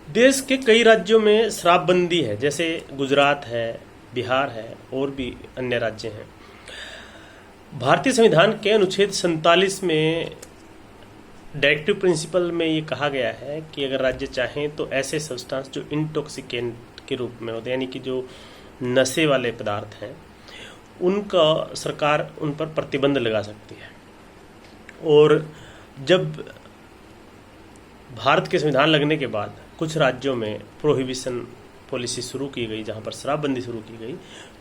देश के कई राज्यों में शराबबंदी है, जैसे गुजरात है, बिहार है और भी अन्य राज्य हैं। भारतीय संविधान के अनुच्छेद 47 में डायरेक्टिव प्रिंसिपल में ये कहा गया है कि अगर राज्य चाहें तो ऐसे सब्सटेंस जो इंटॉक्सिकेंट के रूप में होते हैं, यानी कि जो नशे वाले पदार्थ हैं, उनका सरकार उन पर प्रतिबंध लगा सकती है। और जब भारत के संविधान लगने के बाद कुछ राज्यों में प्रोहिबिशन पॉलिसी शुरू की गई, जहां पर शराबबंदी शुरू की गई,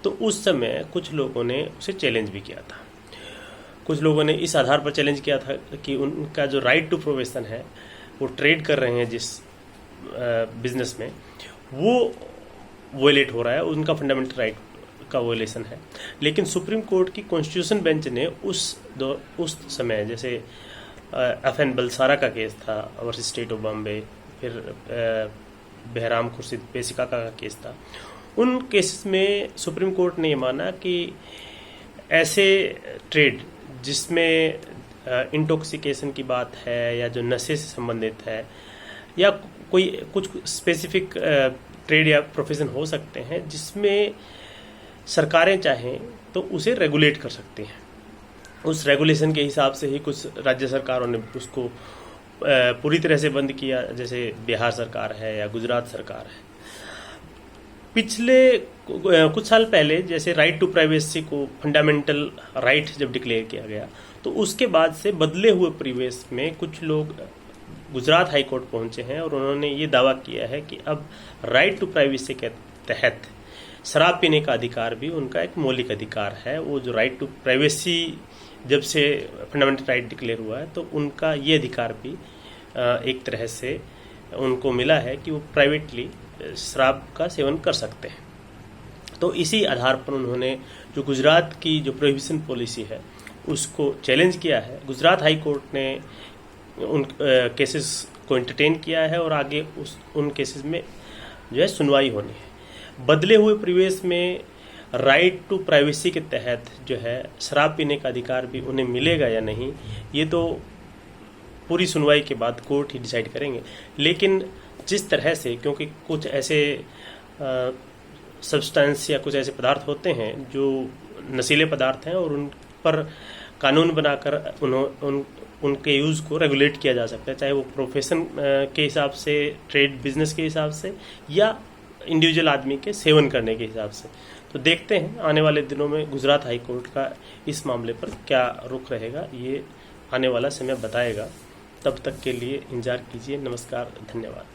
तो उस समय कुछ लोगों ने उसे चैलेंज भी किया था। कुछ लोगों ने इस आधार पर चैलेंज किया था कि उनका जो राइट टू प्रोफेशन है, वो ट्रेड कर रहे हैं जिस बिजनेस में, वो वोलेट हो रहा है, उनका फंडामेंटल राइट का वोलेशन है। लेकिन सुप्रीम कोर्ट की कॉन्स्टिट्यूशन बेंच ने उस समय, जैसे FN बलसारा का केस था वर्सेस स्टेट ऑफ बॉम्बे, फिर बहराम खुर्शीद पेशिका का केस था, उन केसेस में सुप्रीम कोर्ट ने ये माना कि ऐसे ट्रेड जिसमें इंटॉक्सिकेशन की बात है या जो नशे से संबंधित है, या कोई कुछ स्पेसिफिक ट्रेड या प्रोफेशन हो सकते हैं जिसमें सरकारें चाहें तो उसे रेगुलेट कर सकती हैं। उस रेगुलेशन के हिसाब से ही कुछ राज्य सरकारों ने उसको पूरी तरह से बंद किया, जैसे बिहार सरकार है या गुजरात सरकार है। पिछले कुछ साल पहले जैसे राइट टू प्राइवेसी को फंडामेंटल राइट जब डिक्लेयर किया गया, तो उसके बाद से बदले हुए परिवेश में कुछ लोग गुजरात हाई कोर्ट पहुंचे हैं और उन्होंने ये दावा किया है कि अब राइट टू प्राइवेसी के तहत शराब पीने का अधिकार भी उनका एक मौलिक अधिकार है। वो जो राइट टू प्राइवेसी जब से फंडामेंटल राइट डिक्लेयर हुआ है, तो उनका ये अधिकार भी एक तरह से उनको मिला है कि वो प्राइवेटली शराब का सेवन कर सकते हैं। तो इसी आधार पर उन्होंने जो गुजरात की जो प्रोहिबिशन पॉलिसी है उसको चैलेंज किया है। गुजरात हाई कोर्ट ने उन केसेस को एंटरटेन किया है और आगे उन केसेस में जो है सुनवाई होनी है। बदले हुए परिवेश में राइट टू प्राइवेसी के तहत जो है शराब पीने का अधिकार भी उन्हें मिलेगा या नहीं, ये तो पूरी सुनवाई के बाद कोर्ट ही डिसाइड करेंगे। लेकिन जिस तरह से, क्योंकि कुछ ऐसे सब्सटेंस या कुछ ऐसे पदार्थ होते हैं जो नशीले पदार्थ हैं और उन पर कानून बनाकर उनके यूज़ को रेगुलेट किया जा सकता है, चाहे वो प्रोफेशन के हिसाब से, ट्रेड बिजनेस के हिसाब से, या इंडिविजुअल आदमी के सेवन करने के हिसाब से। तो देखते हैं आने वाले दिनों में गुजरात हाई कोर्ट का इस मामले पर क्या रुख रहेगा, ये आने वाला समय बताएगा। तब तक के लिए इंतजार कीजिए। नमस्कार, धन्यवाद।